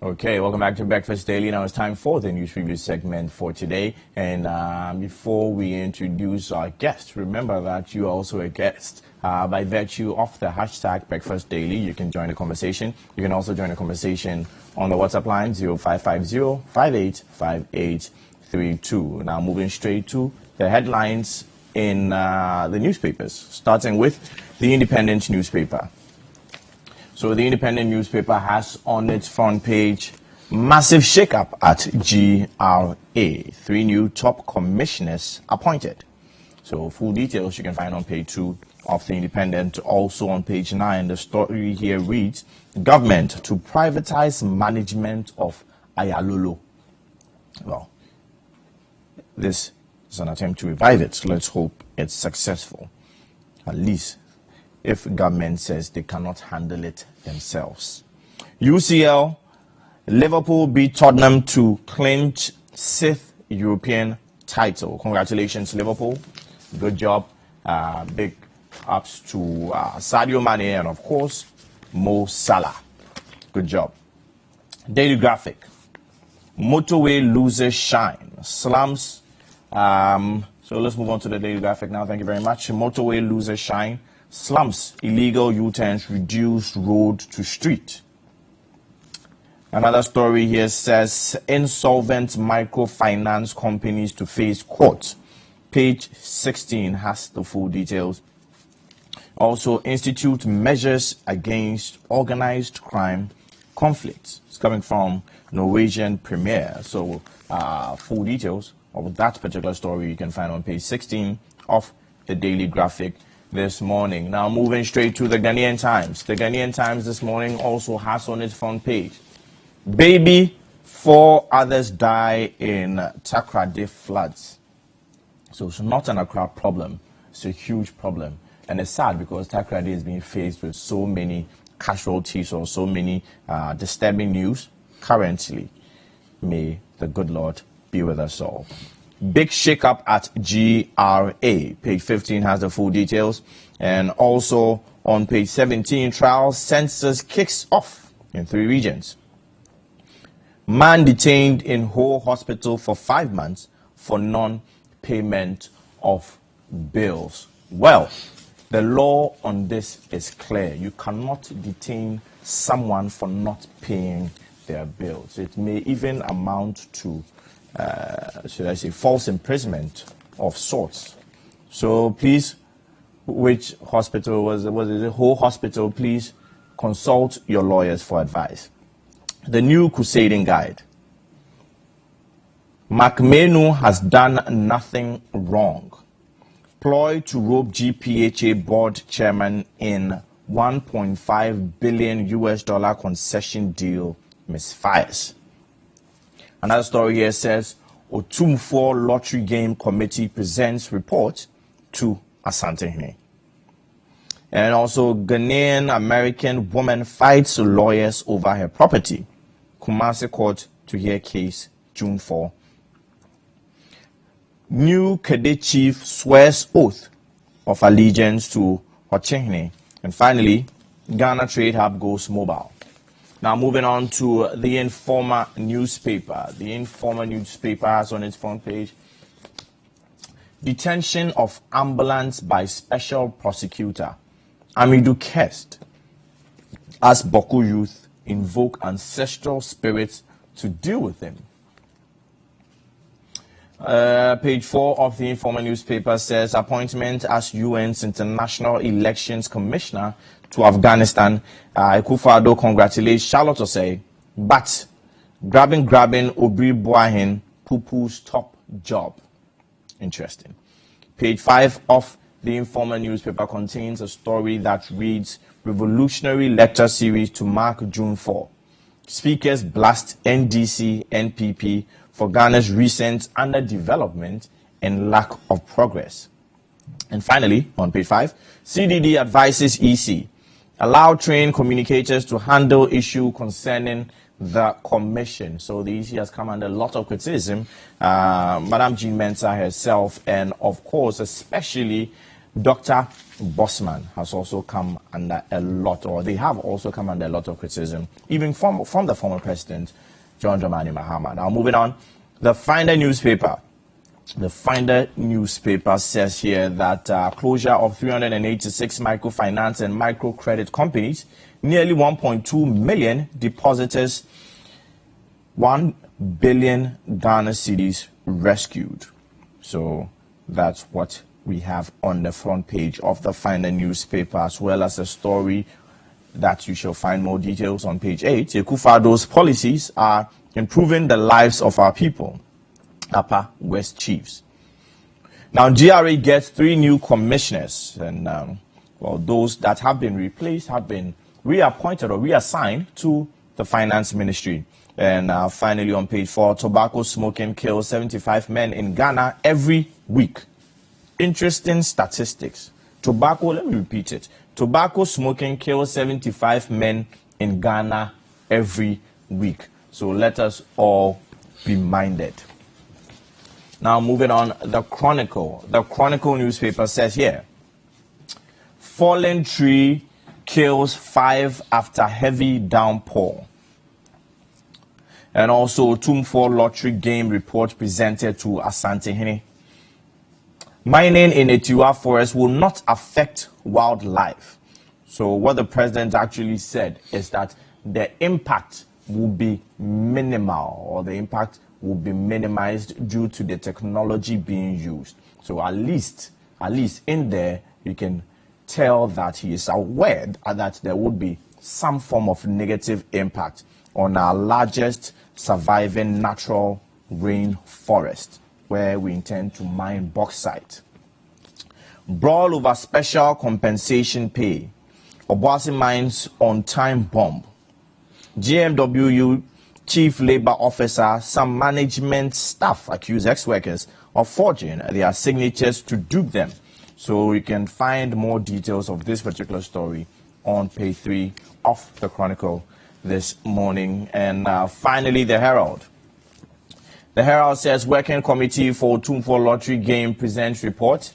Okay, welcome back to Breakfast Daily. Now it's time for the news review segment for today. And before we introduce our guest, remember that you are also a guest. By virtue of the hashtag Breakfast Daily, you can join the conversation. You can also join the conversation on the WhatsApp line 0550-585832. Now moving straight to the headlines in the newspapers, starting with the Independent newspaper. So the Independent newspaper has on its front page, massive shakeup at GRA. 3 new top commissioners appointed. So full details you can find on page 2 of the Independent. Also on page 9, the story here reads, government to privatize management of Ayalolo. Well, this is an attempt to revive it. So let's hope it's successful. At least if government says they cannot handle it themselves. UCL, Liverpool beat Tottenham to clinch 6th European title. Congratulations, Liverpool. Good job. Big ups to Sadio Mane and, of course, Mo Salah. Good job. Daily Graphic. Motorway loses shine. Slums. So let's move on to the Daily Graphic now. Thank you very much. Motorway loses shine. Slums, illegal U-turns reduce road to street. Another story here says insolvent microfinance companies to face court. Page 16 has the full details. Also, institute measures against organized crime conflicts. It's coming from Norwegian Premier. So full details of that particular story you can find on page 16 of the Daily Graphic this morning. Now moving straight to the Ghanaian Times. The Ghanaian Times this morning also has on its front page, baby, 4 others die in Takoradi floods. So it's not an Accra problem. It's a huge problem. And it's sad because Takoradi is being faced with so many casualties or so many disturbing news currently. May the good Lord be with us all. Big shakeup at GRA. Page 15 has the full details. And also on page 17, trial census kicks off in 3 regions. Man detained in Ho Hospital for 5 months for non-payment of bills. Well, the law on this is clear. You cannot detain someone for not paying their bills. It may even amount to should I say, false imprisonment of sorts. So please, which hospital was it? The whole hospital? Please consult your lawyers for advice. The new crusading guide. McMenu has done nothing wrong. Ploy to rope GPHA board chairman in $1.5 billion concession deal misfires. Another story here says, Otumfuo Lottery Game Committee presents report to Asantehene. And also, Ghanaian American woman fights lawyers over her property. Kumasi court to hear case June 4. New Cadet chief swears oath of allegiance to Ochehene. And finally, Ghana Trade Hub goes mobile. Now moving on to the Informer newspaper. The Informer newspaper has on its front page, detention of ambulance by special prosecutor. Amidu Kest, as Boku youth invoke ancestral spirits to deal with him. Page 4 of the Informer newspaper says appointment as UN's International Elections Commissioner to Afghanistan. Akufo-Addo congratulates Charlotte Osei, but grabbing Obri Boahin, poo-poo's top job. Interesting. Page 5 of the Informer newspaper contains a story that reads, Revolutionary Lecture Series to mark June 4. Speakers blast NDC, NPP for Ghana's recent underdevelopment and lack of progress. And finally, on page 5, CDD advises EC, allow trained communicators to handle issue concerning the commission. So the EC has come under a lot of criticism. Madam Jean Mensah herself, and of course, especially Dr. Bosman has also come under a lot, or they have also come under a lot of criticism, even from the former president, John Dramani Mahama. Now, moving on, the Finder newspaper. The Finder newspaper says here that closure of 386 microfinance and microcredit companies, nearly 1.2 million depositors, 1 billion Ghana cedis rescued. So that's what we have on the front page of the Finder newspaper, as well as a story that you shall find more details on page 8. Akufo-Addo's policies are improving the lives of our people. Upper West Chiefs. Now, GRA gets 3 new commissioners, and well, those that have been replaced have been reappointed or reassigned to the Finance Ministry. And finally, on page 4, tobacco smoking kills 75 men in Ghana every week. Interesting statistics. Tobacco, let me repeat it. Tobacco smoking kills 75 men in Ghana every week. So let us all be minded. Now, moving on, the Chronicle. The Chronicle newspaper says here, fallen tree kills 5 after heavy downpour. And also, Tumfor lottery game report presented to Asantehene. Mining in Etiwa forest will not affect wildlife. So what the president actually said is that the impact will be minimal, or the impact will be minimized due to the technology being used. So at least in there, you can tell that he is aware that there would be some form of negative impact on our largest surviving natural rainforest, where we intend to mine bauxite. Brawl over special compensation pay. Obuasi mines on-time bomb. GMWU Chief Labor Officer, some management staff accuse ex-workers of forging their signatures to dupe them. So you can find more details of this particular story on page 3 of the Chronicle this morning. And finally, the Herald. The Herald says Working Committee for Tumfor Lottery Game presents report.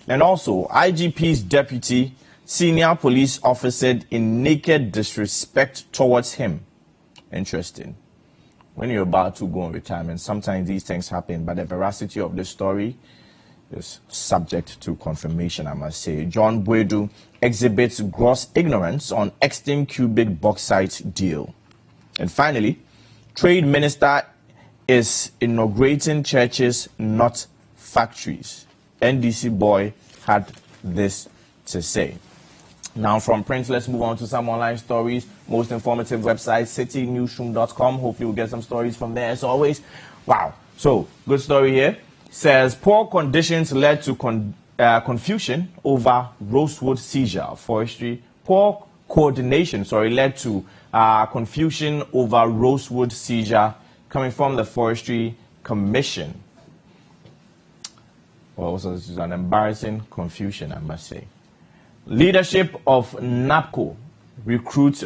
And also, IGP's deputy, senior police officer in naked disrespect towards him. Interesting. When you're about to go on retirement, sometimes these things happen, but the veracity of the story is subject to confirmation, I must say. John Boadu exhibits gross ignorance on Exton Cubic bauxite deal. And finally, Trade Minister is inaugurating churches, not factories. NDC boy had this to say. Now, from print, let's move on to some online stories. Most informative website, citynewsroom.com. Hopefully, we'll get some stories from there as always. Wow. So, good story here. Says poor conditions led to confusion over Rosewood seizure. Forestry. Poor coordination, led to confusion over Rosewood seizure, coming from the Forestry Commission. Well, also, this is an embarrassing confusion, I must say. Leadership of NAPCO recruits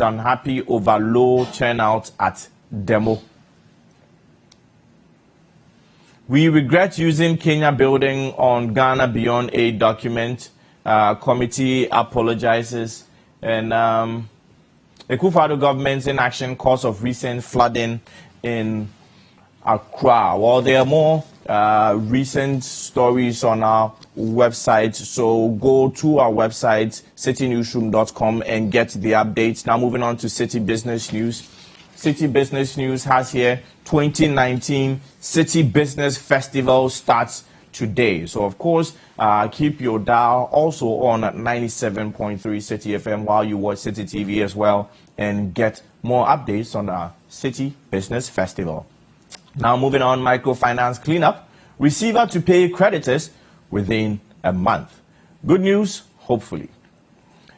unhappy over low turnout at demo. We regret using Kenya building on Ghana Beyond Aid document. Committee apologizes. And Akufo-Addo government's inaction cause of recent flooding in Accra. Well, there are more recent stories on our website, so go to our website, citynewsroom.com, and get the updates. Now, moving on to City Business News. City Business News has here 2019 City Business Festival starts today. So, of course, keep your dial also on 97.3 City FM while you watch City TV as well, and get more updates on our City Business Festival. Now, moving on, microfinance cleanup. Receiver to pay creditors within a month. Good news, hopefully.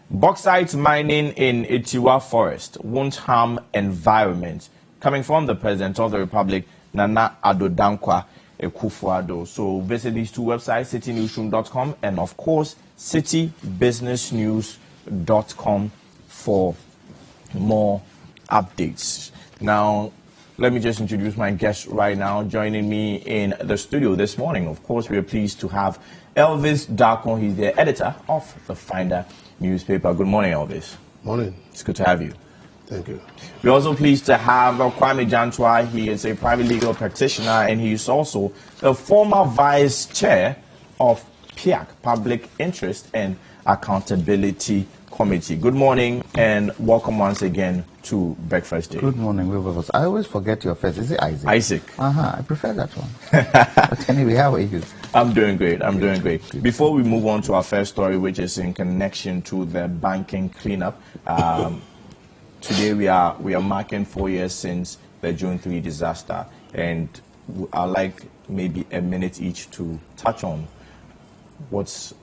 Bauxite mining in Etiwa forest won't harm environment. Coming from the President of the Republic, Nana Addo Dankwa Akufo-Addo. So visit these two websites, citynewsroom.com and, of course, citybusinessnews.com for more updates. Now, let me just introduce my guest right now. Joining me in the studio this morning, of course, we are pleased to have Elvis Darkon. He's the editor of the Finder newspaper. Good morning, Elvis. Morning. It's good to have you. Thank you. We're also pleased to have Kwame Jantwa. He is a private legal practitioner, and he is also the former vice chair of PIAC, Public Interest and Accountability Committee. Good morning and welcome once again to Breakfast Day. Good morning, Wilberforce. I always forget your first. Is it Isaac? Isaac. I prefer that one. But anyway, how are you? I'm doing great. Good. Before we move on to our first story, which is in connection to the banking cleanup, today we are marking 4 years since the June 3 disaster, and I'd like maybe a minute each to touch on what's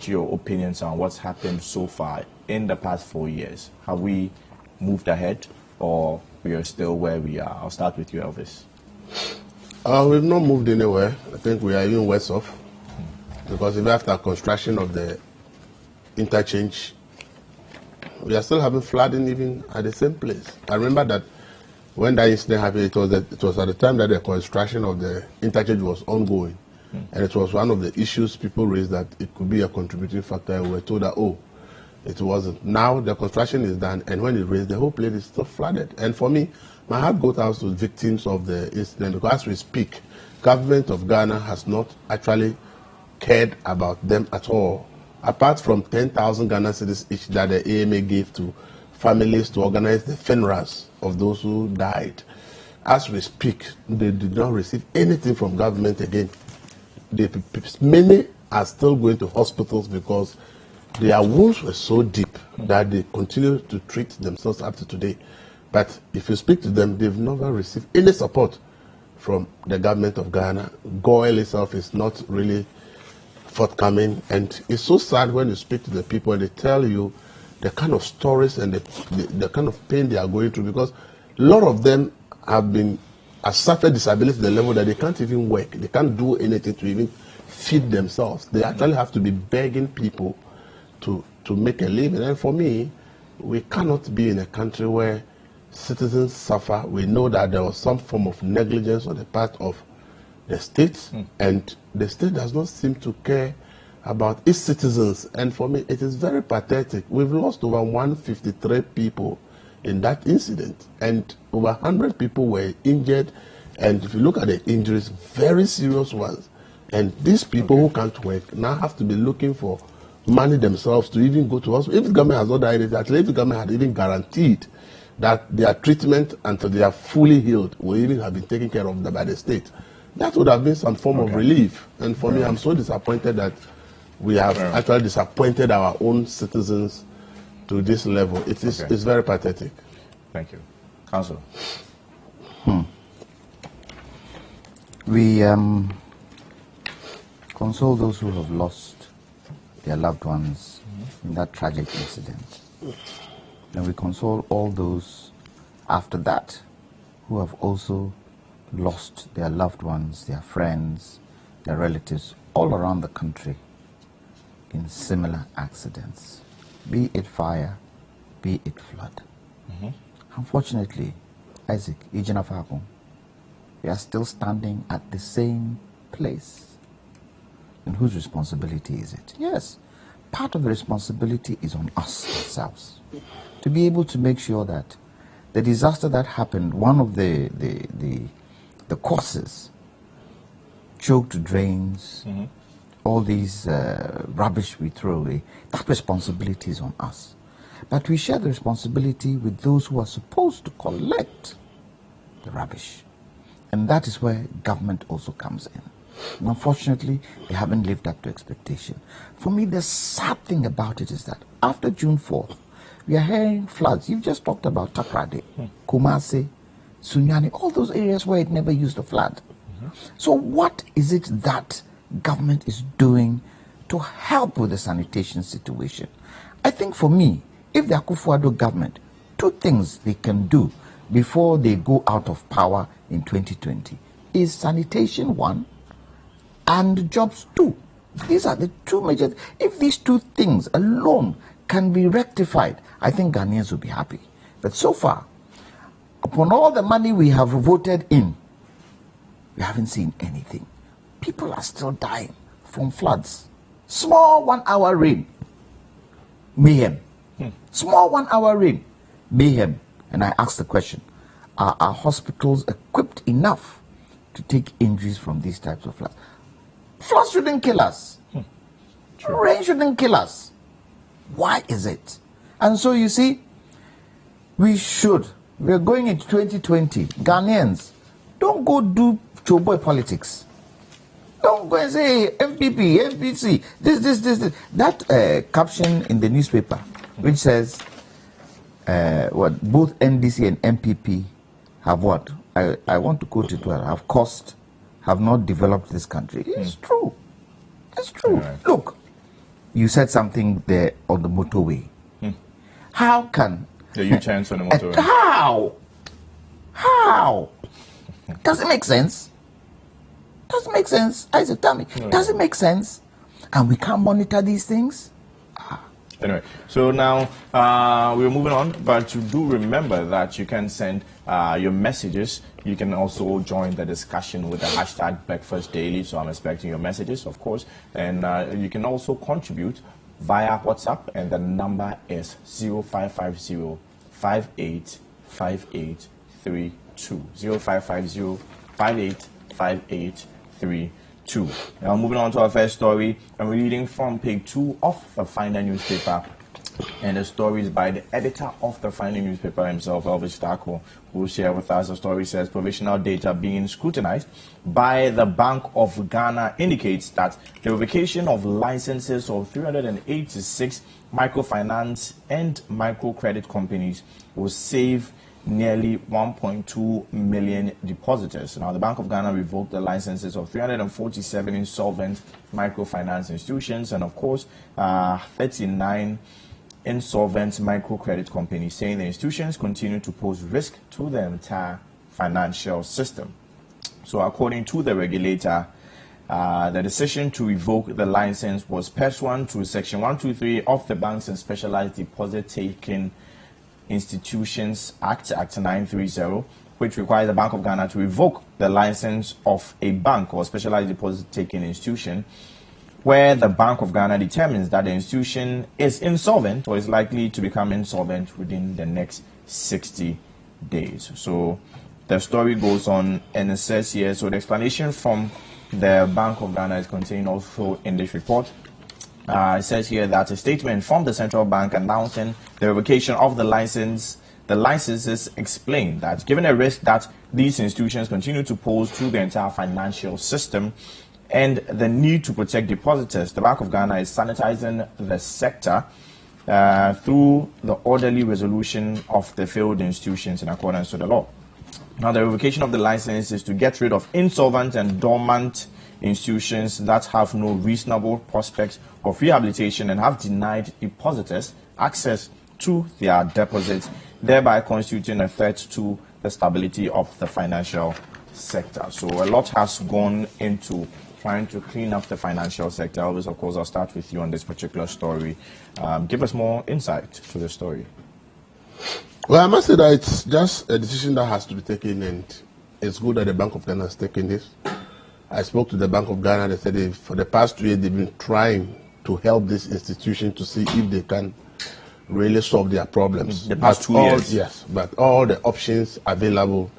your opinions on what's happened so far in the past 4 years. Have we moved ahead, or we are still where we are? I'll start with you, Elvis. We've not moved anywhere. I think we are even worse off, because even after construction of the interchange, we are still having flooding even at the same place. I remember that when that incident happened, it was at the time that the construction of the interchange was ongoing. And it was one of the issues people raised, that it could be a contributing factor. We were told that, it wasn't. Now the construction is done, and when it rains, the whole place is still flooded. And for me, my heart goes out to victims of the incident, because as we speak, government of Ghana has not actually cared about them at all. Apart from 10,000 Ghana cedis each that the AMA gave to families to organize the funerals of those who died, as we speak, they did not receive anything from government again. Many are still going to hospitals because their wounds were so deep that they continue to treat themselves up to today. But if you speak to them, they've never received any support from the government of Ghana. GOIL itself is not really forthcoming, and it's so sad when you speak to the people and they tell you the kind of stories and the kind of pain they are going through, because a lot of them have suffered disability to the level that they can't even work. They can't do anything to even feed themselves. They actually have to be begging people to make a living. And for me, we cannot be in a country where citizens suffer. We know that there was some form of negligence on the part of the state, and the state does not seem to care about its citizens. And for me, it is very pathetic. We've lost over 153 people in that incident, and over 100 people were injured. And if you look at the injuries, very serious ones. And these people who can't work now have to be looking for money themselves to even go to hospital. If the government has not done it, at least if the government had even guaranteed that their treatment until they are fully healed will even have been taken care of by the state, that would have been some form of relief. And for me, I'm so disappointed that we have actually disappointed our own citizens to this level. It's very pathetic. Thank you. Councillor. We console those who have lost their loved ones in that tragic incident. And we console all those after that who have also lost their loved ones, their friends, their relatives all around the country in similar accidents, be it fire, be it flood. Unfortunately, Isaac, Ejina Fakon, we are still standing at the same place. And whose responsibility is it? Yes, part of the responsibility is on us ourselves, to be able to make sure that the disaster that happened, one of the causes, choked drains, all these rubbish we throw away, that responsibility is on us. But we share the responsibility with those who are supposed to collect the rubbish. And that is where government also comes in. And unfortunately, they haven't lived up to expectation. For me, the sad thing about it is that after June 4th, we are hearing floods. You've just talked about Takrade, Kumasi, Sunyani, all those areas where it never used to flood. So what is it that government is doing to help with the sanitation situation? I think for me, if the Akufo-Addo government, two things they can do before they go out of power in 2020 is sanitation, one, and jobs, two. These are the two major. If these two things alone can be rectified, I think Ghanaians will be happy. But so far, upon all the money we have voted in, we haven't seen anything. People are still dying from floods. Small 1 hour rain, mayhem. Small 1 hour rain, mayhem. And I ask the question, are our hospitals equipped enough to take injuries from these types of floods? Floods shouldn't kill us. Rain shouldn't kill us. Why is it? And so you see, we're going into 2020. Ghanaians, don't go do showboy politics. Don't go and say MPP, MPC, this. That caption in the newspaper, which says, both NDC and MPP have what? I want to quote it well, have not developed this country. It's true. It's true. Right. Look, you said something there on the motorway. How can... The U-turns on the motorway. How? Does it make sense? Does it make sense? Isaac, tell me. No. Does it make sense? And we can't monitor these things? Anyway, so now we're moving on, but you do remember that you can send your messages. You can also join the discussion with the hashtag Breakfast Daily. So I'm expecting your messages, of course. And you can also contribute via WhatsApp, and the number is 0550 585832. 0550 585832. Now, moving on to our first story, I'm reading from page 2 of the Finder newspaper. And the story is by the editor of the Finder newspaper himself, Elvis Tako, who will share with us. The story says provisional data being scrutinized by the Bank of Ghana indicates that the revocation of licenses of 386 microfinance and microcredit companies will save nearly 1.2 million depositors. Now, the Bank of Ghana revoked the licenses of 347 insolvent microfinance institutions and, of course, 39 insolvent microcredit companies, saying the institutions continue to pose risk to the entire financial system. So, according to the regulator, the decision to revoke the license was pursuant to Section 123 of the Banks and Specialized Deposit Taking Institutions Act 930, which requires the Bank of Ghana to revoke the license of a bank or specialized deposit taking institution where the Bank of Ghana determines that the institution is insolvent or is likely to become insolvent within the next 60 days. So the story goes on and it says here, so the explanation from the Bank of Ghana is contained also in this report. It says here that a statement from the central bank announcing the revocation of the licenses explained that given a risk that these institutions continue to pose to the entire financial system and the need to protect depositors, the Bank of Ghana is sanitizing the sector through the orderly resolution of the failed institutions in accordance to the law. Now, the revocation of the license is to get rid of insolvent and dormant institutions that have no reasonable prospects of rehabilitation and have denied depositors access to their deposits, thereby constituting a threat to the stability of the financial sector. So a lot has gone into trying to clean up the financial sector. Always, of course, I'll start with you on this particular story. Give us more insight to the story. Well, I must say that it's just a decision that has to be taken, and it's good that the Bank of Ghana has taken this. I spoke to the Bank of Ghana. They said for the past 2 years, they've been trying to help this institution to see if they can really solve their problems. The past 2 years? Yes, but all the options available,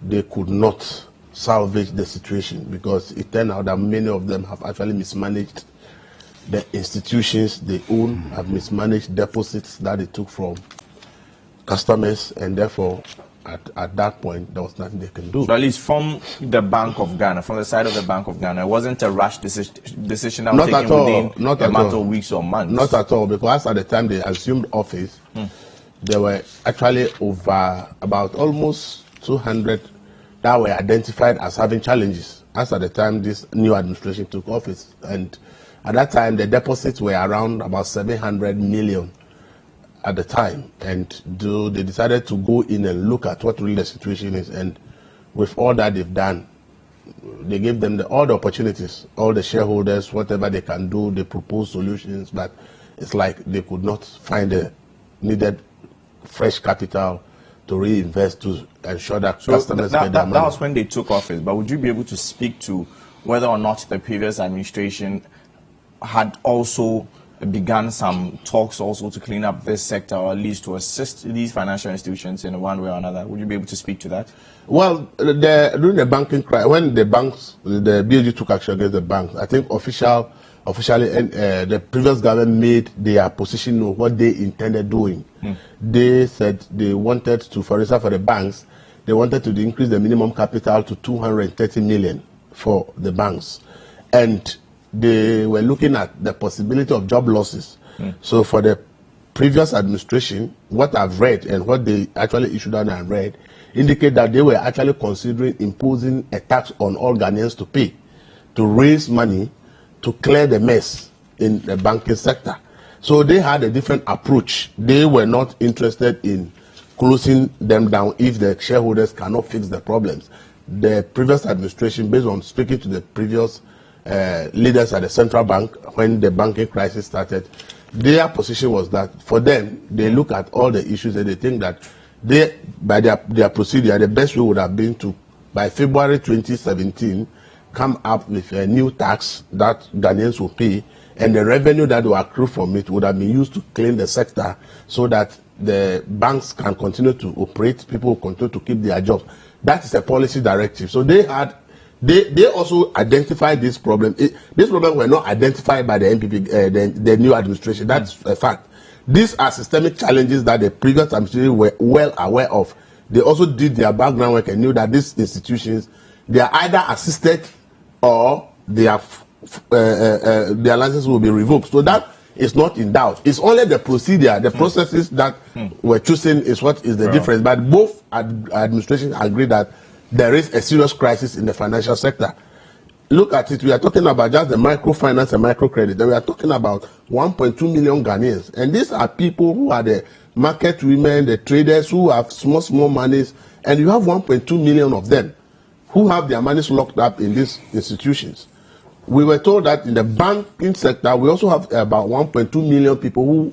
they could not salvage the situation because it turned out that many of them have actually mismanaged the institutions they own, have mismanaged deposits that they took from customers, and therefore at that point there was nothing they can do. So at least from the Bank of Ghana, from the side of the Bank of Ghana, it wasn't a rash decision that was taken within a matter of weeks or months. Not at all, because at the time they assumed office, there were actually over about almost 200 that were identified as having challenges as at the time this new administration took office. And at that time, the deposits were around about 700 million at the time. And they decided to go in and look at what really the situation is. And with all that they've done, they gave them all the opportunities, all the shareholders, whatever they can do, they propose solutions, but it's like they could not find the needed fresh capital to reinvest to ensure that customers get their money. That was when they took office, but would you be able to speak to whether or not the previous administration had also begun some talks also to clean up this sector, or at least to assist these financial institutions in one way or another. Would you be able to speak to that? Well, during the banking crisis, when the BOG took action against the banks, I think officially, the previous government made their position known, what they intended doing. They said they wanted to, for instance, for the banks, they wanted to increase the minimum capital to 230 million for the banks. And they were looking at the possibility of job losses. So for the previous administration, what I've read and what they actually issued out and read indicate that they were actually considering imposing a tax on all Ghanaians to pay, to raise money to clear the mess in the banking sector. So they had a different approach. They were not interested in closing them down if the shareholders cannot fix the problems. The previous administration, based on speaking to the previous leaders at the central bank when the banking crisis started, their position was that for them, they look at all the issues and they think that they, by their procedure, the best way would have been to, by February 2017, come up with a new tax that Ghanaians will pay, and the revenue that will accrue from it would have been used to clean the sector so that the banks can continue to operate, people will continue to keep their jobs. That is a policy directive. So they also identified this problem. This problem were not identified by the NPP, the new administration. That's a fact. These are systemic challenges that the previous administration were well aware of. They also did their background work and knew that these institutions, they are either assisted or their licenses will be revoked. So that is not in doubt. It's only the procedure, the processes that were chosen is what is the difference. But both administrations agree that there is a serious crisis in the financial sector. Look at it. We are talking about just the microfinance and microcredit. And we are talking about 1.2 million Ghanaians. And these are people who are the market women, the traders who have small monies. And you have 1.2 million of them who have their monies locked up in these institutions. We were told that in the banking sector, we also have about 1.2 million people who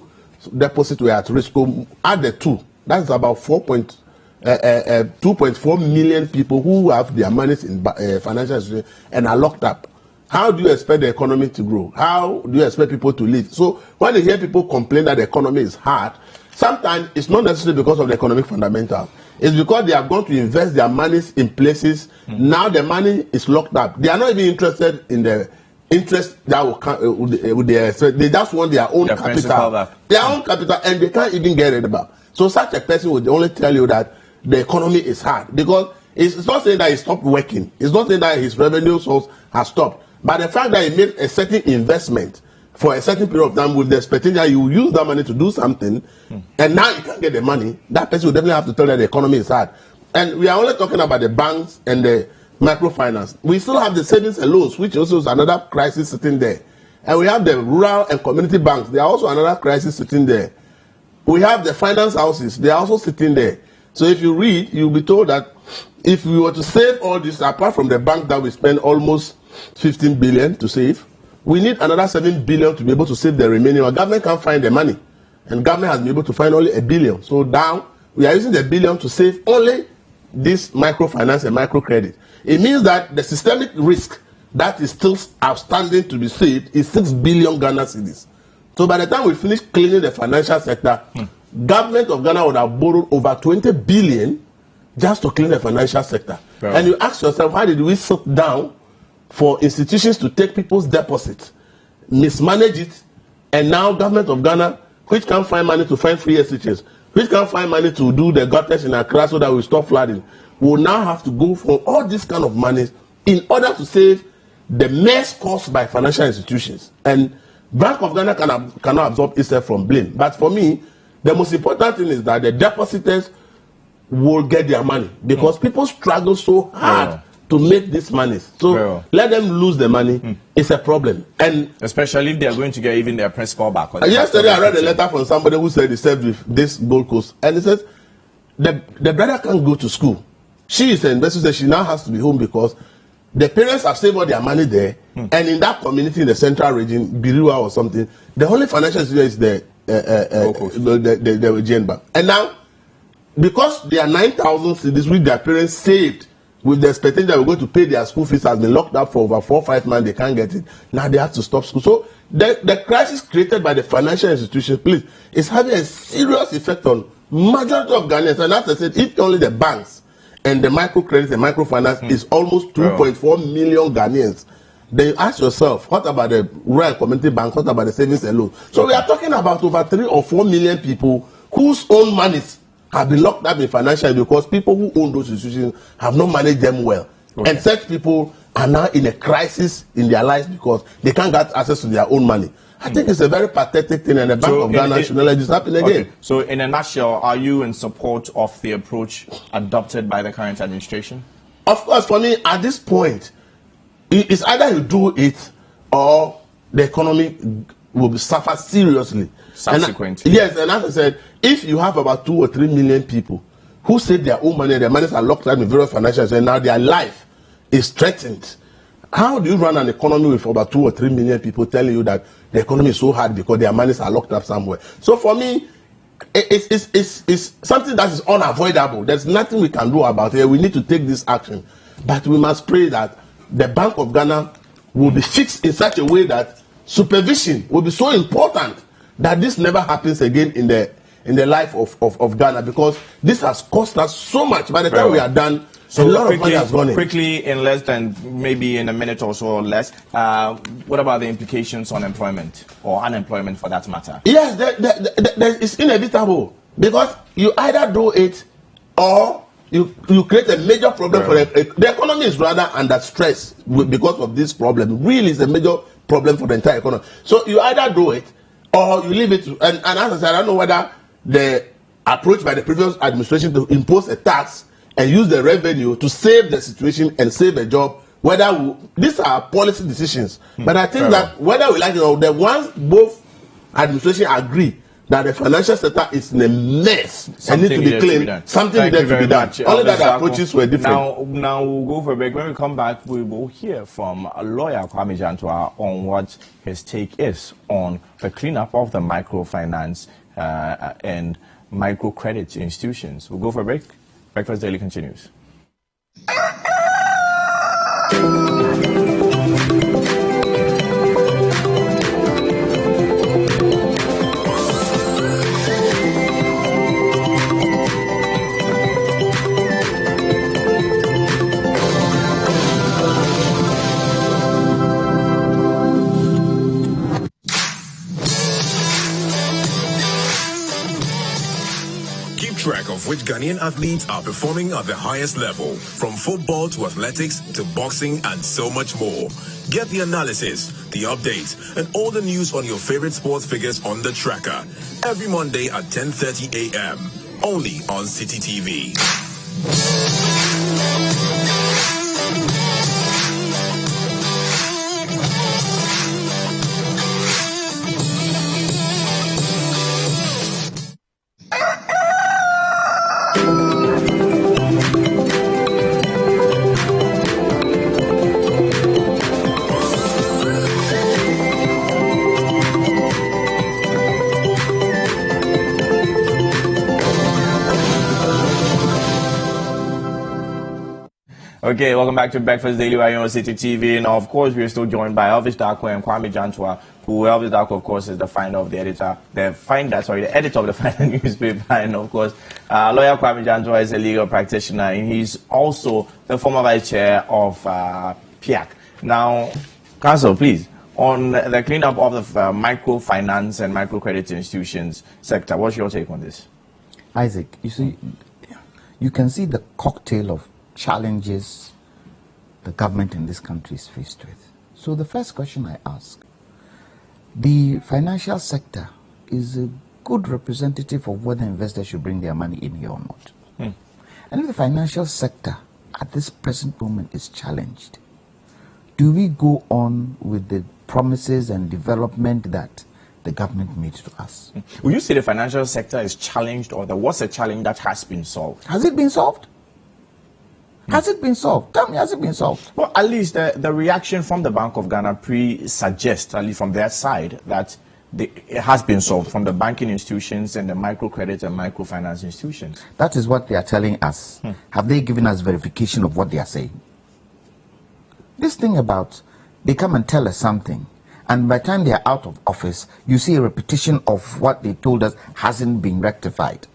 deposit were at risk. So add the two, that's about 2.4 million people who have their monies in financial institutions and are locked up. How do you expect the economy to grow? How do you expect people to live? So when you hear people complain that the economy is hard, sometimes it's not necessarily because of the economic fundamentals. It's because they are going to invest their monies in places. Now the money is locked up. They are not even interested in the interest that will come with their. They just want their own capital. Their own capital, and they can't even get it back. So such a person would only tell you that the economy is hard, because it's not saying that he stopped working. It's not saying that his revenue source has stopped. But the fact that he made a certain investment for a certain period of time with the expectation that you will use that money to do something, and now you can't get the money, that person will definitely have to tell that the economy is hard. And we are only talking about the banks and the microfinance. We still have the savings and loans, which also is another crisis sitting there. And we have the rural and community banks. They are also another crisis sitting there. We have the finance houses. They are also sitting there. So if you read, you'll be told that if we were to save all this, apart from the bank that we spend almost 15 billion to save, we need another 7 billion to be able to save the remaining. Our government can't find the money. And government has been able to find only 1 billion. So now we are using the billion to save only this microfinance and microcredit. It means that the systemic risk that is still outstanding to be saved is 6 billion Ghana cedis. So by the time we finish cleaning the financial sector, government of Ghana would have borrowed over 20 billion just to clean the financial sector. Right. And you ask yourself, why did we sit down for institutions to take people's deposits, mismanage it, and now government of Ghana, which can't find money to find free SHS, which can't find money to do the gutters in Accra so that we stop flooding, will now have to go for all this kind of money in order to save the mess caused by financial institutions. And Bank of Ghana cannot absorb itself from blame. But for me, the most important thing is that the depositors will get their money, because people struggle so hard to make this money. So let them lose the money. It's a problem. And especially if they are going to get even their principal back. Yesterday I read a letter from somebody who said he served with this Gold Coast, and he says the brother can't go to school. She is an investor, she now has to be home because the parents have saved all their money there, and in that community in the central region, Birua or something, the only financial institution is the GN Bank. And now, because there are 9,000 cedis which their parents saved with the expectation that we're going to pay their school fees has been locked up for over 4 or 5 months. They can't get it. Now they have to stop school. So the crisis created by the financial institutions, please, is having a serious effect on majority of Ghanaians. And as I said, if only the banks and the microcredit and microfinance is almost 2.4 million Ghanaians, then you ask yourself, what about the rural community bank? What about the savings and loans? So we are talking about over 3 or 4 million people whose own monies have been locked up in financial because people who own those institutions have not managed them well. Okay. And such people are now in a crisis in their lives because they can't get access to their own money. I think it's a very pathetic thing, and the Bank of Ghana should not let this happen again. Okay. So in a nutshell, are you in support of the approach adopted by the current administration? Of course, for me, at this point, it's either you do it or the economy will suffer seriously. Subsequently. Yes, and as I said, if you have about 2 or 3 million people who save their own money, their monies are locked up in various financial and now their life is threatened. How do you run an economy with about 2 or 3 million people telling you that the economy is so hard because their monies are locked up somewhere? So for me, it's something that is unavoidable. There's nothing we can do about it. We need to take this action. But we must pray that the Bank of Ghana will be fixed in such a way that supervision will be so important that this never happens again in the life of Ghana, because this has cost us so much. By the time we are done, so a lot of money has gone in. Quickly, in less than maybe in a minute or so or less, what about the implications on employment or unemployment for that matter? Yes, it's inevitable, because you either do it or you create a major problem for the economy. Is rather under stress because of this problem. Really, it's a major problem for the entire economy. So you either do it or you leave it to, and as I said, I don't know whether the approach by the previous administration to impose a tax and use the revenue to save the situation and save a job, these are policy decisions. But I think that whether we like it or not, once both administrations agree that the financial sector is in a mess and need to be cleaned, something needed to be done. Only that the approaches were different. Now we'll go for a break. When we come back, we will hear from a lawyer, Kwame Jantua, on what his take is on the cleanup of the microfinance and microcredit institutions. We'll go for a break. Breakfast Daily continues. Track of which Ghanaian athletes are performing at the highest level, from football to athletics to boxing and so much more. Get the analysis, the updates, and all the news on your favorite sports figures on the tracker every Monday at 10:30 a.m. only on City TV. Okay, welcome back to Breakfast Daily right here on City TV. And of course, we're still joined by Elvis Darko and Kwame Jantua, who Elvis Darko, of course, is the editor of the final newspaper. And of course, lawyer Kwame Jantua is a legal practitioner, and he's also the former vice chair of PIAC. Now, Counsel, please, on the cleanup of the microfinance and microcredit institutions sector, what's your take on this? Isaac, you see, you can see the cocktail of challenges the government in this country is faced with. So the first question I ask, the financial sector is a good representative of whether investors should bring their money in here or not. And if the financial sector at this present moment is challenged, do we go on with the promises and development that the government made to us? Will you say the financial sector is challenged, or there was a challenge that has been solved? Has it been solved? Has it been solved? Tell me, has it been solved? Well, at least the reaction from the Bank of Ghana suggests, at least from their side, that it has been solved from the banking institutions and the microcredit and microfinance institutions. That is what they are telling us. Have they given us verification of what they are saying? This thing about they come and tell us something, and by the time they are out of office, you see a repetition of what they told us hasn't been rectified.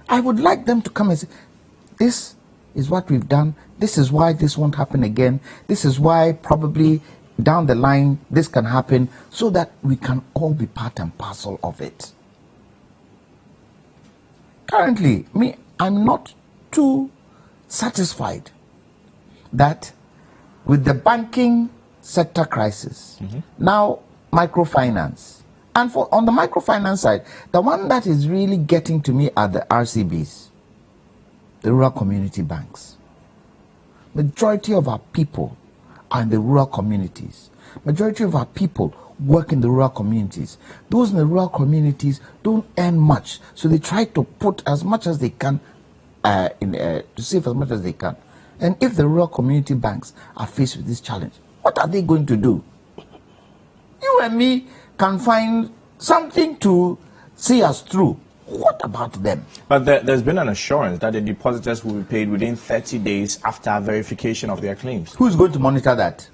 I would like them to come and say, this is what we've done. This is why this won't happen again. This is why probably down the line this can happen, so that we can all be part and parcel of it. Currently, I'm not too satisfied that with the banking sector crisis, now microfinance, and on the microfinance side, the one that is really getting to me are the RCBs, the rural community banks. Majority of our people are in the rural communities. Majority of our people work in the rural communities. Those in the rural communities don't earn much, so they try to put as much as they can to save as much as they can. And if the rural community banks are faced with this challenge, what are they going to do? You and me can find something to see us through. What about them? But there's been an assurance that the depositors will be paid within 30 days after verification of their claims. Who's going to monitor that?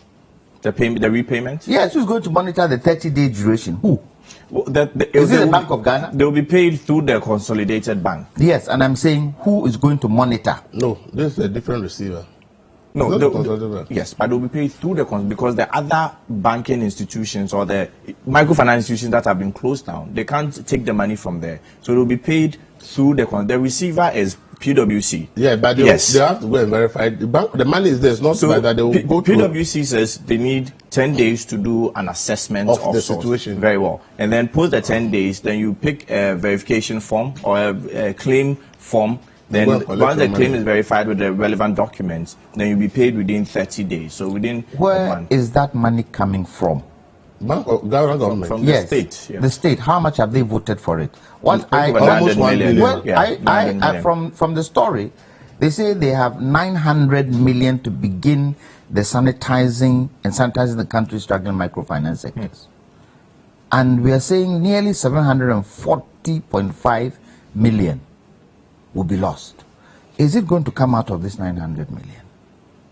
The repayment? Yes, who's going to monitor the 30-day duration? Who? Well, Is it the Bank of Ghana? They will be paid through the consolidated bank. Yes, and I'm saying who is going to monitor? No, this is a different receiver. No, Not the consolidated bank. yes, but they'll be paid through the because the other banking institutions or the microfinance institutions that have been closed down, they can't take the money from there. So they'll be paid through the receiver is PwC. Yeah, but they have to go and verify. The money is there. It's not like that they will go through. PwC says they need 10 days to do an assessment Of the sorts. situation. Very well. And then post the 10 days, then you pick a verification form or a claim form. Then Go and collect once the your claim money. is verified with the relevant documents, then you'll be paid within 30 days. So within a Where month. is that money coming from? Bank of Ghana government. From Yes, the state. Yeah. the state. How much have they voted for it? What Over 900 million. Well, Yeah, 900 million. from the story, they say they have 900 million to begin the sanitizing the country's struggling microfinance sectors. And we are saying nearly 740.5 million will be lost. Is it going to come out of this 900 million?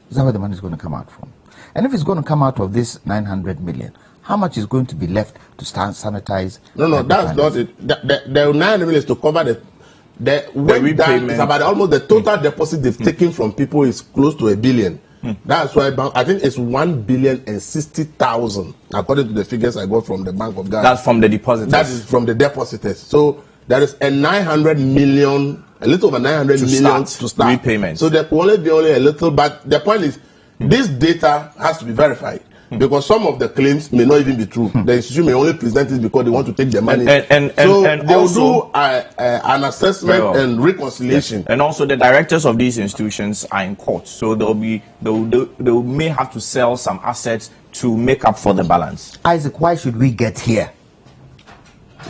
Is that where the money is going to come out from? And if it's going to come out of this 900 million, how much is going to be left to sanitize? No, that's not it. The 900 million is to cover the repayment. it's about almost the total deposit they've taken from people is close to $1 billion. That's why I think it's 1,060,000 according to the figures I got from the Bank of Ghana. That's from the depositors. That is from the depositors. So there is a 900 million, a little over 900 million to start repayment. So there will only be a little, but the point is, this data has to be verified. Because some of the claims may not even be true. The institution may only present it because they want to take the money. And they will also- do an assessment Very well. and reconciliation. And also the directors of these institutions are in court. So they may have to sell some assets to make up for the balance. Isaac, why should we get here?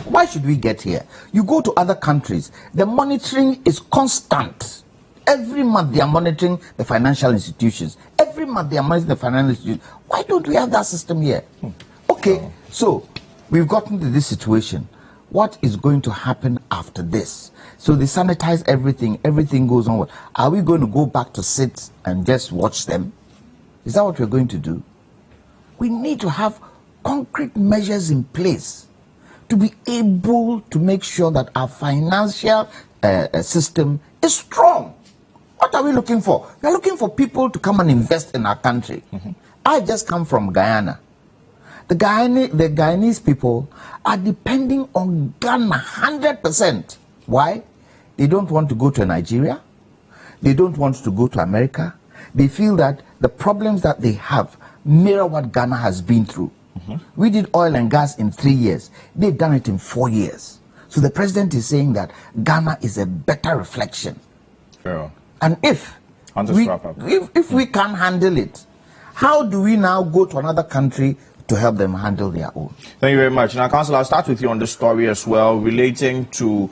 Why should we get here? You go to other countries, the monitoring is constant. Every month they are monitoring the financial institutions. Every month they are monitoring the financial institutions. Why don't we have that system here? Okay, so we've gotten to this situation. What is going to happen after this? So they sanitize everything. Everything goes on. Are we going to go back to sit and just watch them? Is that what we're going to do? We need to have concrete measures in place to be able to make sure that our financial system is strong. What are we looking for? We're looking for people to come and invest in our country. I just come from Guyana. The Guyanese people are depending on Ghana 100%. Why? They don't want to go to Nigeria. They don't want to go to America. They feel that the problems that they have mirror what Ghana has been through. We did oil and gas in 3 years. They've done it in 4 years. So the president is saying that Ghana is a better reflection. Fair. And if I'll just wrap up. we can't handle it, how do we now go to another country to help them handle their own. Thank you very much. Now, Councillor, I'll start with you on the story as well, relating to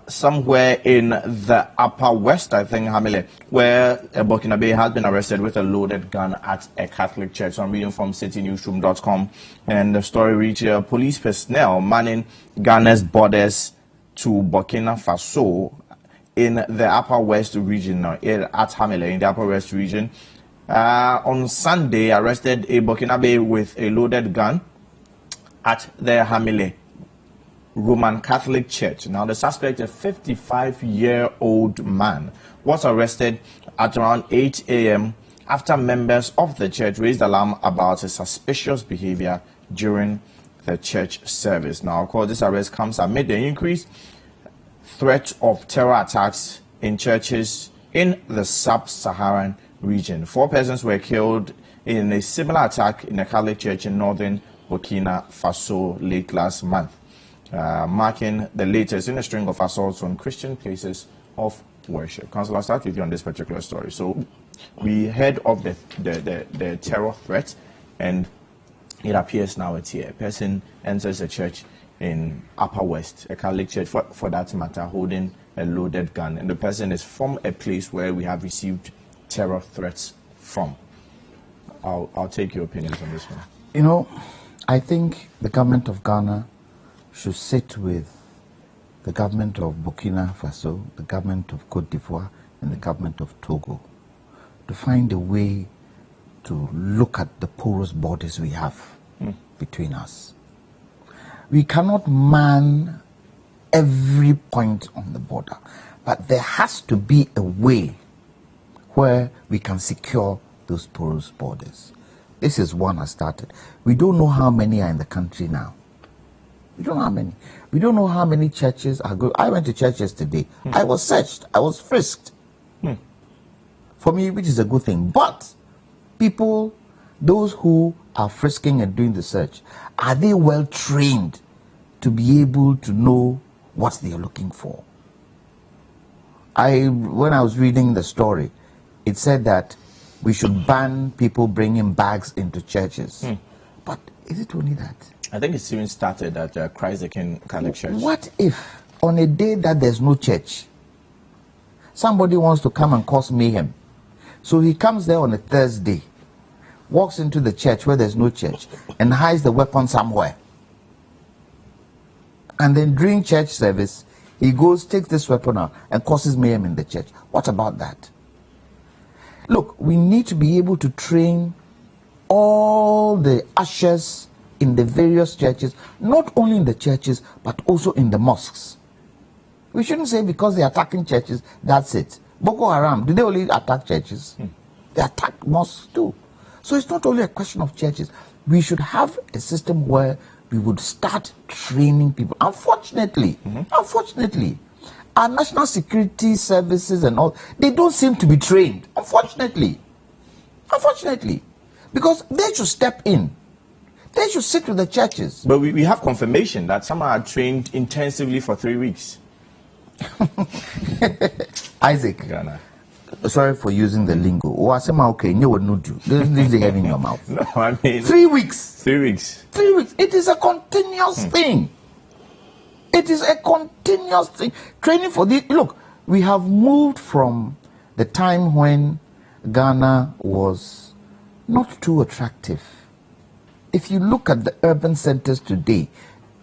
somewhere in the Upper West, I think, Hamile, where a Burkinabe has been arrested with a loaded gun at a Catholic church. So I'm reading from citynewsroom.com, and the story reads here: police personnel manning Ghana's borders to Burkina Faso in the Upper West region, at Hamile, in the Upper West region, on Sunday, arrested a Burkinabe with a loaded gun at the Hamile Roman Catholic Church. Now, the suspect, a 55-year-old man, was arrested at around 8 a.m. after members of the church raised alarm about his suspicious behavior during the church service. Now, of course, this arrest comes amid the increased threat of terror attacks in churches in the sub-Saharan region. 4 persons were killed in a similar attack in a Catholic church in northern Burkina Faso late last month, marking the latest in a string of assaults on Christian places of worship. Councillor, I'll start with you on this particular story. So we heard of the terror threat, and it appears now it's here. A person enters a church in Upper West, a Catholic church for that matter, holding a loaded gun, and the person is from a place where we have received terror threats from. I'll take your opinions on this one. You know, I think the government of Ghana should sit with the government of Burkina Faso, the government of Cote d'Ivoire, and the government of Togo to find a way to look at the porous borders we have between us. We cannot man every point on the border, but there has to be a way where we can secure those porous borders. This is one I started. We don't know how many are in the country now. We don't know how many. We don't know how many churches are good. I went to church yesterday. I was searched. I was frisked. For me, which is a good thing. But people, those who are frisking and doing the search, are they well trained to be able to know what they are looking for? When I was reading the story, it said that we should ban people bringing bags into churches. But is it only that? I think it's even started at Christ the King Catholic Church. What if on a day that there's no church, somebody wants to come and cause mayhem? So he comes there on a Thursday, walks into the church where there's no church, and hides the weapon somewhere. And then during church service, he goes, takes this weapon out, and causes mayhem in the church. What about that? Look, we need to be able to train all the ushers in the various churches, not only in the churches, but also in the mosques. We shouldn't say because they're attacking churches, that's it. Boko Haram, do they only attack churches? They attack mosques too. So it's not only a question of churches. We should have a system where we would start training people. Unfortunately, our national security services and all, they don't seem to be trained. Unfortunately. Because they should step in. They should sit with the churches. But we have confirmation that some are trained intensively for 3 weeks. Isaac, Ghana. sorry for using the lingo. Okay, you would not do. This is head in your mouth. No, I mean 3 weeks. 3 weeks. 3 weeks. It is a continuous thing. It is a continuous thing. Training for the look. We have moved from the time when Ghana was not too attractive. If you look at the urban centers today,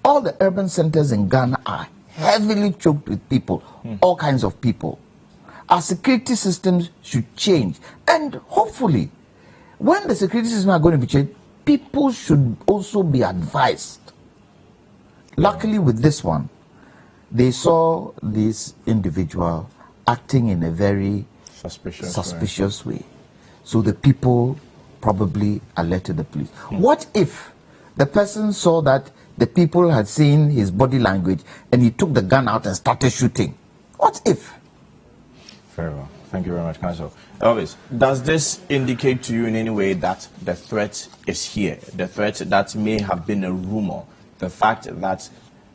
all the urban centers in Ghana are heavily choked with people, all kinds of people. Our security systems should change. And hopefully, when the security systems are going to be changed, people should also be advised. Luckily with this one, they saw this individual acting in a very suspicious way. So the people probably alerted the police. What if the person saw that the people had seen his body language and he took the gun out and started shooting? What if? Very well. Thank you very much, Council. Elvis, does this indicate to you in any way that the threat is here? The threat that may have been a rumor, the fact that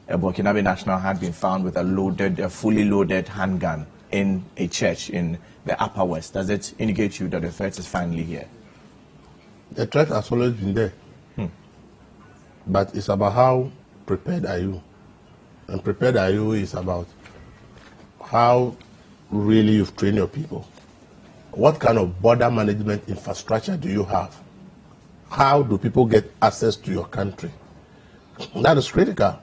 a Burkinabe national had been found with a fully loaded handgun in a church in the Upper West, does it indicate to you that the threat is finally here? The threat has always been there. but it's about how prepared are you. And prepared are you is about how really you've trained your people. What kind of border management infrastructure do you have? How do people get access to your country? That is critical.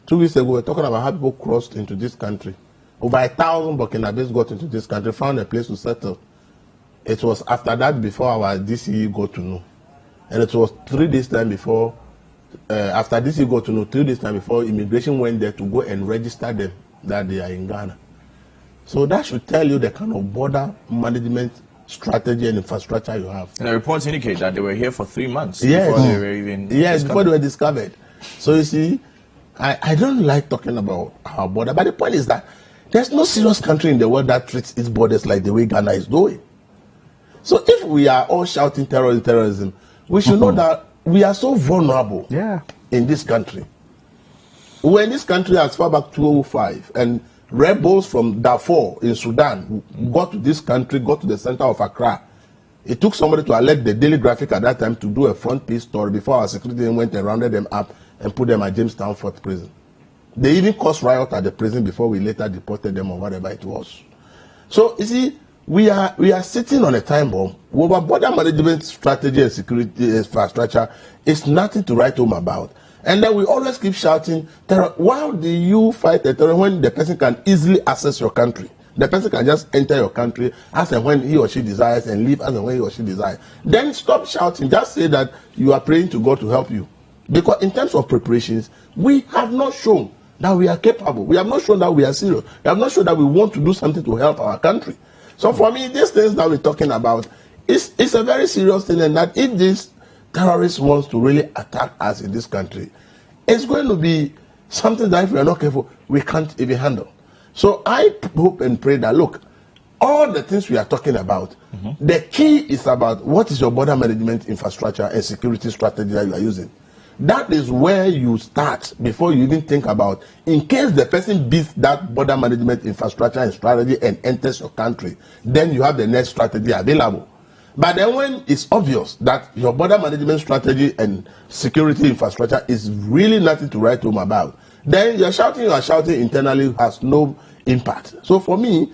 2 weeks ago, we were talking about how people crossed into this country. Over 1,000 Burkinabés got into this country, found a place to settle. It was after that before our DCE got to know. And it was 3 days time before, after DCE got to know, 3 days time before immigration went there to go and register them that they are in Ghana. So that should tell you the kind of border management strategy and infrastructure you have. And the reports indicate that they were here for 3 months Yes. before they were even Before they were discovered. So you see, I don't like talking about our border, but the point is that there's no serious country in the world that treats its borders like the way Ghana is doing. So if we are all shouting terrorism, we should know that we are so vulnerable in this country. We're in this country as far back 2005, and rebels from Darfur in Sudan got to this country, got to the center of Accra. It took somebody to alert the Daily Graphic at that time to do a front page story before our security went and rounded them up and put them at Jamestown Fort Prison. They even caused riot at the prison before we later deported them or whatever it was. So you see, we are sitting on a time bomb. Our border management strategy and security infrastructure is nothing to write home about. And then we always keep shouting, terror. Why do you fight a terror when the person can easily access your country? The person can just enter your country as and when he or she desires and leave as and when he or she desires. Then stop shouting. Just say that you are praying to God to help you. Because in terms of preparations, we have not shown that we are capable. We have not shown that we are serious. We have not shown that we want to do something to help our country. So for me, these things that we're talking about, it's a very serious thing, and that if this terrorist wants to really attack us in this country, it's going to be something that if we are not careful, we can't even handle. So I hope and pray that, look, all the things we are talking about, the key is about what is your border management infrastructure and security strategy that you are using. That is where you start before you even think about, in case the person beats that border management infrastructure and strategy and enters your country, then you have the next strategy available. But then when it's obvious that your border management strategy and security infrastructure is really nothing to write home about, then you are shouting internally has no impact. So for me,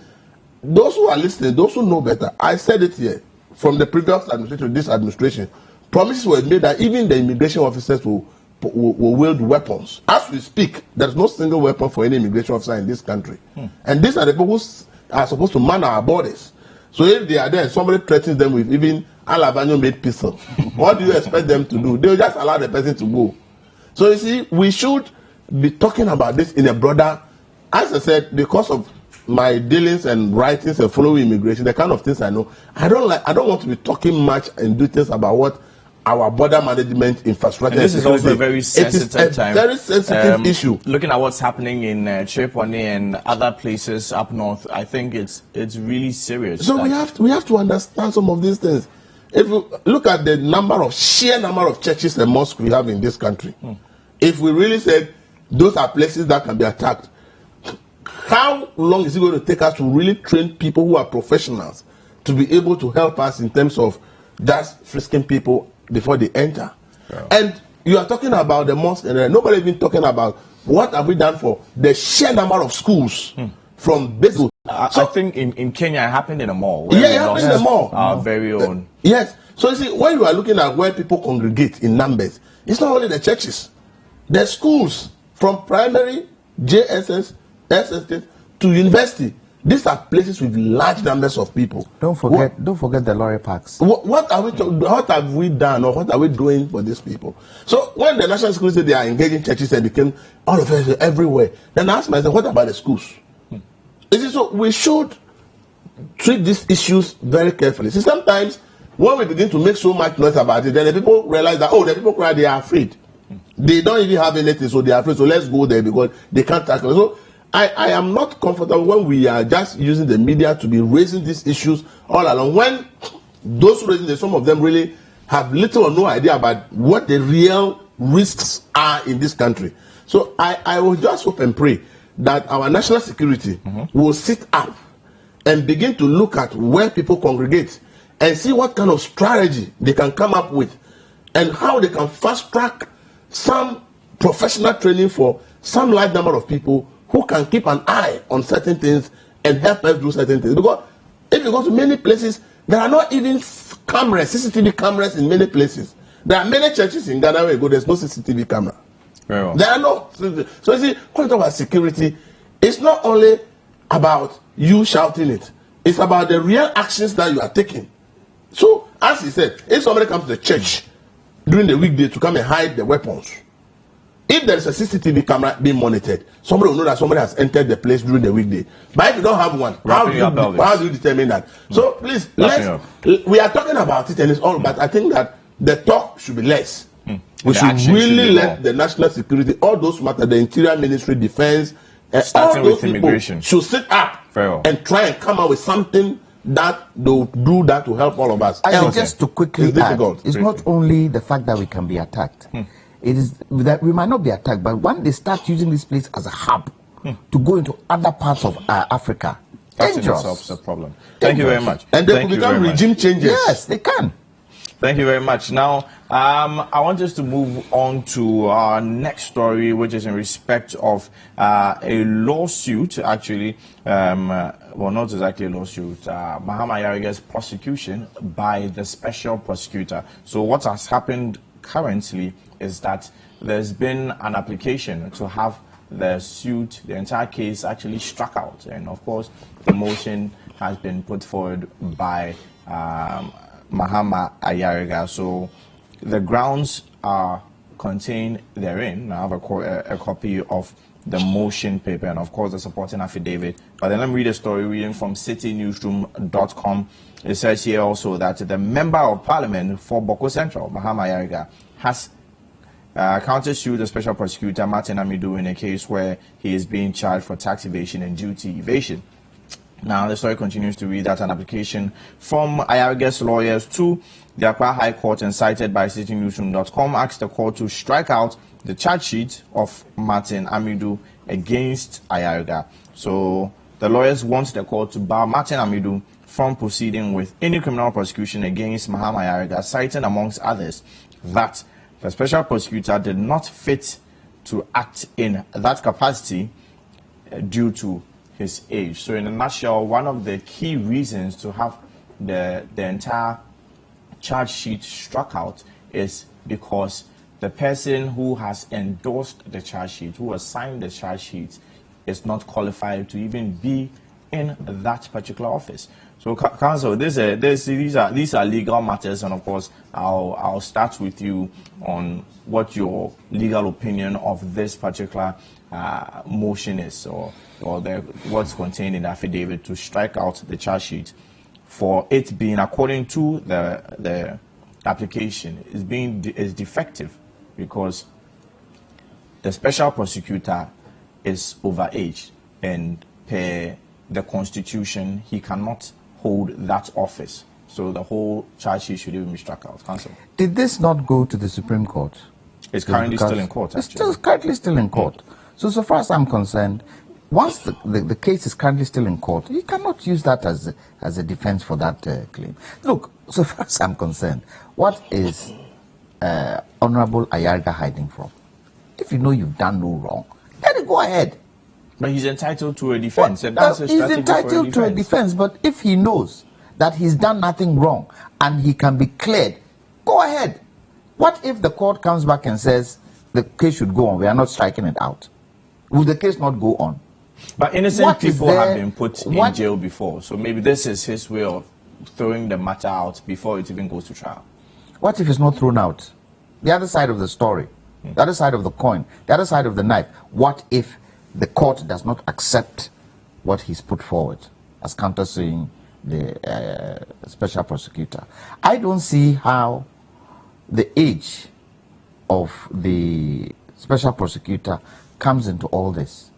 those who are listening, those who know better, I said it here, from the previous administration to this administration, promises were made that even the immigration officers will wield weapons. As we speak, there's no single weapon for any immigration officer in this country. And these are the people who are supposed to man our borders. So if they are there, somebody threatens them with even Alabanyo-made pistol, what do you expect them to do? They'll just allow the person to go. So you see, we should be talking about this in a broader, as I said, because of my dealings and writings and following immigration, the kind of things I know, I don't want to be talking much and do things about what our border management infrastructure. And this is also a very sensitive time. Very sensitive issue. Looking at what's happening in Chepone and other places up north, I think it's really serious. So we have to understand some of these things. If you look at the sheer number of churches and mosques we have in this country, if we really said those are places that can be attacked, how long is it going to take us to really train people who are professionals to be able to help us in terms of just frisking people before they enter? Yeah. And you are talking about the mosque, and nobody even talking about what have we done for the sheer number of schools from basic. I think in Kenya it happened in a mall. Yeah, it happened in a mall. Our very own. Yes. So you see, when you are looking at where people congregate in numbers, it's not only the churches, the schools from primary, JSS, SSS to university. These are places with large numbers of people. Don't forget the lorry parks. What have we done, or what are we doing for these people? So when the national security said they are engaging churches and became all of us everywhere, then I asked myself, what about the schools? So we should treat these issues very carefully. See, sometimes when we begin to make so much noise about it, then the people realize that, the people cry, they are afraid. They don't even have anything, so they are afraid. So let's go there because they can't tackle it. So I am not comfortable when we are just using the media to be raising these issues all along. When those who raising them, some of them really have little or no idea about what the real risks are in this country. So I will just hope and pray that our national security will sit up and begin to look at where people congregate and see what kind of strategy they can come up with and how they can fast track some professional training for some large number of people who can keep an eye on certain things and help us do certain things. Because if you go to many places, there are not even cameras, CCTV cameras in many places. There are many churches in Ghana where you go, there's no CCTV camera. Very well. There are no. So you see, when you talk about security, it's not only about you shouting it. It's about the real actions that you are taking. So, as he said, if somebody comes to the church during the weekday to come and hide the weapons, if there is a CCTV camera being monitored, somebody will know that somebody has entered the place during the weekday. But if you don't have one, how do you determine that? So please, we are talking about it and it's all, but I think that the talk should be less. We should really let the national security, all those matter, the Interior Ministry, Defense, starting all those with immigration, should sit up and try and come up with something that they'll do that to help all of us. Just to quickly add, it's not only the fact that we can be attacked. It is that we might not be attacked, but when they start using this place as a hub to go into other parts of Africa, that in itself is a problem. Thank you very much. And they could become regime changes. Yes, they can. Thank you very much. Now, I want us to move on to our next story, which is in respect of a lawsuit, actually. Well, not exactly a lawsuit. Mahama Ayariga's prosecution by the special prosecutor. So what has happened currently is that there's been an application to have the suit, the entire case, actually struck out. And, of course, the motion has been put forward by Mahama Ayariga. So the grounds are contained therein. I have a copy of the motion paper and, of course, the supporting affidavit. But then let me read a story reading from citynewsroom.com. It says here also that the Member of Parliament for Boko Central, Mahama Ayariga, has countersued the special prosecutor, Martin Amidu, in a case where he is being charged for tax evasion and duty evasion. Now, the story continues to read that an application from Ayariga's lawyers to the Accra High Court and cited by citynewsroom.com asked the court to strike out the charge sheet of Martin Amidu against Ayariga. So, the lawyers want the court to bar Martin Amidu from proceeding with any criminal prosecution against Mahama Ayariga, citing, amongst others, that the special prosecutor did not fit to act in that capacity due to his age. So in a nutshell, one of the key reasons to have the entire charge sheet struck out is because the person who has endorsed the charge sheet, who has signed the charge sheet, is not qualified to even be in that particular office. So, counsel, these are legal matters, and of course, I'll start with you on what your legal opinion of this particular motion is, or what's contained in the affidavit to strike out the charge sheet for it being, according to the application, is defective because the special prosecutor is overaged, and per the Constitution, he cannot hold that office. So the whole charge sheet should even be struck out. Counsel. Did this not go to the Supreme Court? It's currently still in court, actually. It's currently still in court. So far as I'm concerned, once the case is currently still in court, you cannot use that as a defense for that claim. Look, so far as I'm concerned, what is Honorable Ayariga hiding from? If you know you've done no wrong, let it go ahead. But he's entitled to a defense. And that's he's entitled to a defense, but if he knows that he's done nothing wrong and he can be cleared, go ahead. What if the court comes back and says the case should go on, we are not striking it out? Will the case not go on? But innocent people have been put in jail before, so maybe this is his way of throwing the matter out before it even goes to trial. What if it's not thrown out? The other side of the story, the other side of the coin, the other side of the knife. What if the court does not accept what he's put forward as countersuing the special prosecutor? I don't see how the age of the special prosecutor comes into all this.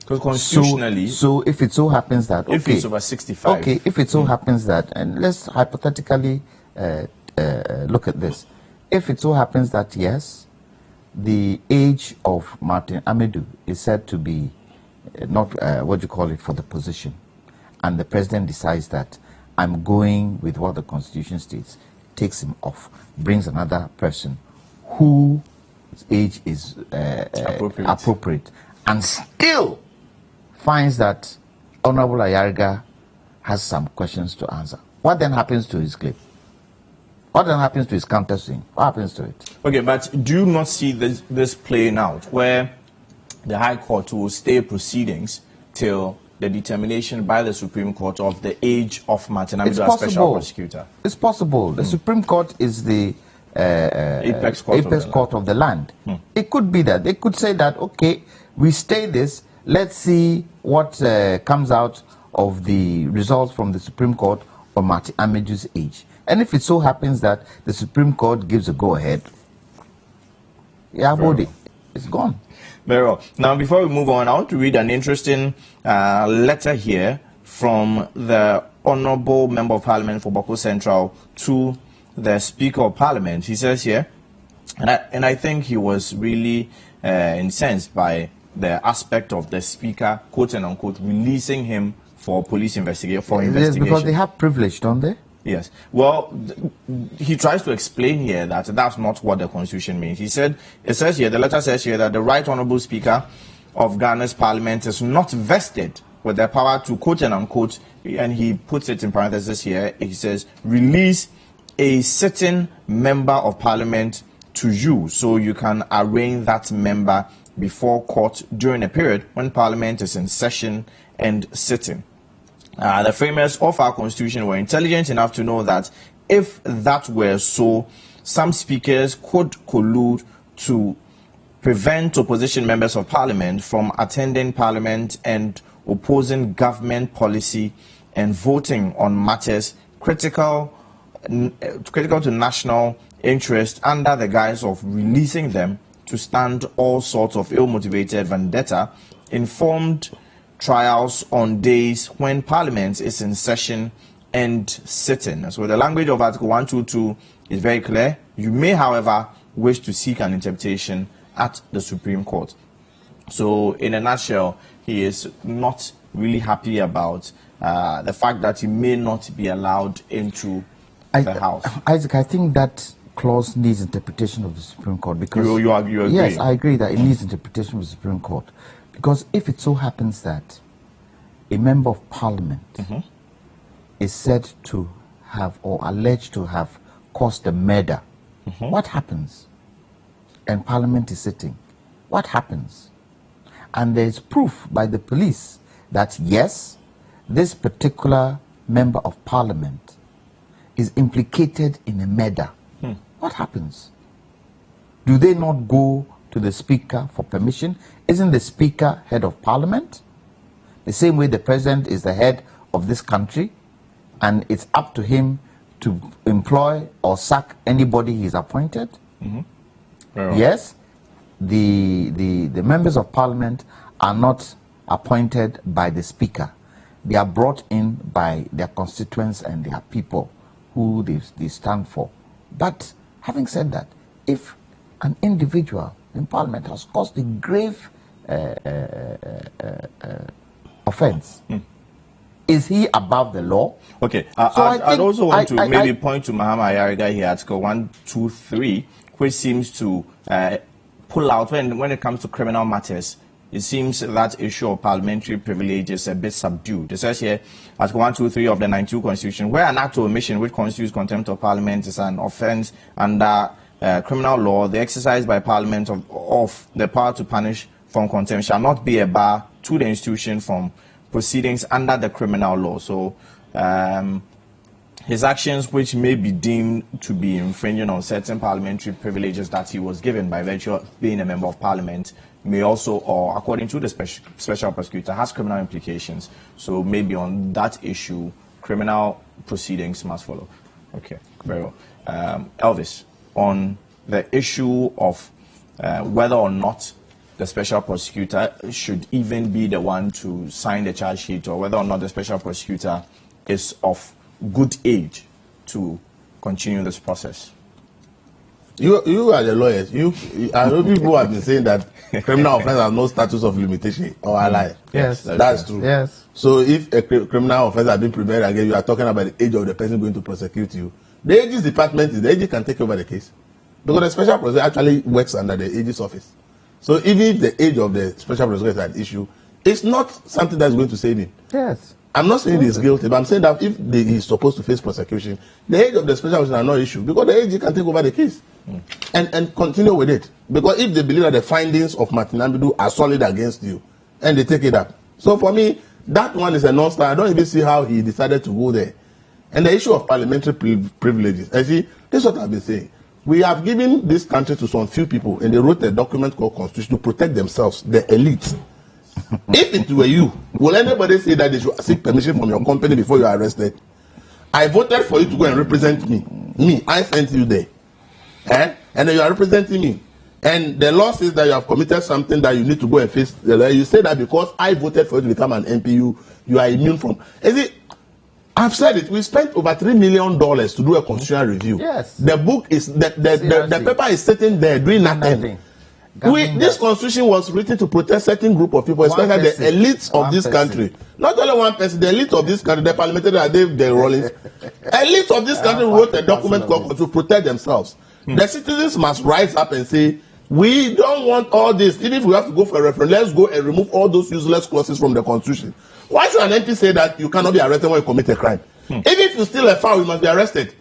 Because constitutionally, so if it so happens that if it's over 65, if it so happens that, and let's hypothetically look at this, if it so happens that yes, the age of Martin Amidu is said to be not for the position, and the president decides that I'm going with what the Constitution states, takes him off, brings another person who age is appropriate, and still finds that Honorable Ayariga has some questions to answer. What then happens to his claim? What then happens to his countersuing? What happens to it? Okay, but do you not see this playing out where the High Court will stay proceedings till the determination by the Supreme Court of the age of Martin Amido as special prosecutor? It's possible. The Supreme Court is the apex court of the land. It could be that. They could say that, okay, we stay this, let's see what comes out of the results from the Supreme Court on Martin Amido's age. And if it so happens that the Supreme Court gives a go-ahead, it's gone. Very well. Now, before we move on, I want to read an interesting letter here from the Honorable Member of Parliament for Bawku Central to the Speaker of Parliament. He says here, and I think he was really incensed by the aspect of the Speaker, quote and unquote, releasing him for police investigation. Yes, because they have privilege, don't they? Yes. Well, he tries to explain here that that's not what the Constitution means. It says here, the letter says here that the Right Honorable Speaker of Ghana's Parliament is not vested with the power to, quote and unquote, and he puts it in parentheses here, he says, release a sitting member of Parliament to you so you can arraign that member before court during a period when Parliament is in session and sitting. The framers of our Constitution were intelligent enough to know that if that were so, some speakers could collude to prevent opposition members of Parliament from attending Parliament and opposing government policy and voting on matters critical to national interest under the guise of releasing them to stand all sorts of ill-motivated vendetta, informed trials on days when Parliament is in session and sitting. So the language of Article 122 is very clear. You may, however, wish to seek an interpretation at the Supreme Court. So in a nutshell, he is not really happy about the fact that he may not be allowed into the House. Isaac, I think that clause needs interpretation of the Supreme Court because you agree? Yes, I agree that it needs interpretation of the Supreme Court. Because if it so happens that a member of Parliament is said to have or alleged to have caused a murder, what happens? And Parliament is sitting. What happens? And there is proof by the police that yes, this particular member of Parliament is implicated in a murder. What happens? Do they not go to the Speaker for permission? Isn't the Speaker head of Parliament? The same way the President is the head of this country, and it's up to him to employ or sack anybody he's appointed. Yes, the members of Parliament are not appointed by the Speaker. They are brought in by their constituents and their people who they stand for. But having said that, if an individual in Parliament has caused a grave offense, is he above the law? Okay, I'd also want to maybe point to Mahama Ayariga here, Article 123, which seems to pull out when it comes to criminal matters. It seems that issue of parliamentary privilege is a bit subdued. It says here, Article 123 of the 92 Constitution, where an act of omission which constitutes contempt of Parliament is an offence under criminal law, the exercise by Parliament of the power to punish from contempt shall not be a bar to the institution from proceedings under the criminal law. So his actions, which may be deemed to be infringing on certain parliamentary privileges that he was given by virtue of being a member of Parliament, may also, or according to the special prosecutor, has criminal implications. So maybe on that issue, criminal proceedings must follow. Okay, very well. Elvis, on the issue of whether or not the special prosecutor should even be the one to sign the charge sheet, or whether or not the special prosecutor is of good age to continue this process. You are the lawyers. I know people have been saying that criminal offence has no status of limitation or ally. Yes, that's true. Yes. So if a criminal offence has been prepared again, you are talking about the age of the person going to prosecute you. The AG's department is the AG can take over the case. Because the special prosecutor actually works under the AG's office. So even if the age of the special prosecutor is an issue, it's not something that's going to save him. Yes. I'm not saying he's guilty, but I'm saying that if he's supposed to face prosecution, the age of the special prosecutor are not issue because the AG can take over the case and continue with it. Because if they believe that the findings of Martin Amidu are solid against you, and they take it up. So for me, that one is a non-starter. I don't even see how he decided to go there. And the issue of parliamentary privileges. And see, this is what I've been saying. We have given this country to some few people, and they wrote a document called Constitution to protect themselves, the elite. If it were you, will anybody say that they should seek permission from your company before you are arrested? I voted for you to go and represent me. I sent you there. And then you are representing me. And the law says that you have committed something that you need to go and face the law. You say that because I voted for you to become an MP, you are immune from. Is it? I've said it. We spent over $3 million to do a constitutional review. Yes. The book is the paper is sitting there doing nothing. This constitution was written to protect certain group of people, especially the elites of this country. Not only one person, the elite of this country, the parliamentarians, the Rollins. Elite of this country wrote a document called to protect themselves. The citizens must rise up and say, we don't want all this. Even if we have to go for a referendum, let's go and remove all those useless clauses from the constitution. Why should an MP say that you cannot be arrested when you commit a crime? Even if you steal a fowl, you must be arrested.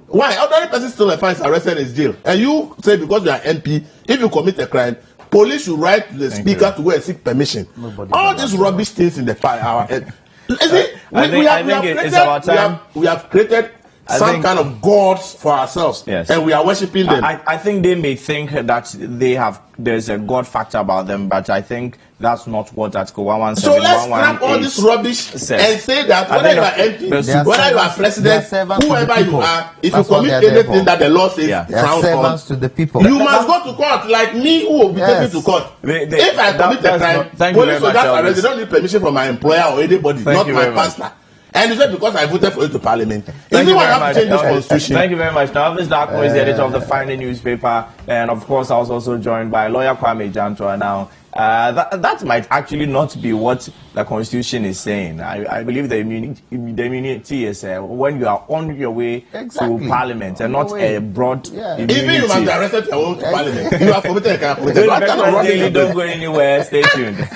Why? Ordinary person steal a fowl is arrested in jail. And you say because you are MP, if you commit a crime, police should write to the speaker to go and seek permission. All these rubbish things in the our head. We have created some kind of gods for ourselves, and we are worshiping them. I think they may think that there's a god factor about them, but I think that's not what Article 117. So let's scrap all this rubbish and say that whether you are MP, whether you are president, whoever you are, if you commit anything that the law says frowns on, to the people. You must go to court like me, who will be taken to court. If I commit a crime, police will just arrest. They don't need permission from my employer or anybody, not my pastor. And you said because I voted for you to parliament. Thank you very much. Thank you very much. Now, Elvis Darko is the editor of the Final Newspaper, and of course, I was also joined by lawyer Kwame Jantua. Now, that might actually not be what the Constitution is saying. I believe the immunity is when you are on your way to Parliament and not a broad immunity. Even you must be arrested to your own Parliament. You are committed a crime. Don't go anywhere. Stay tuned.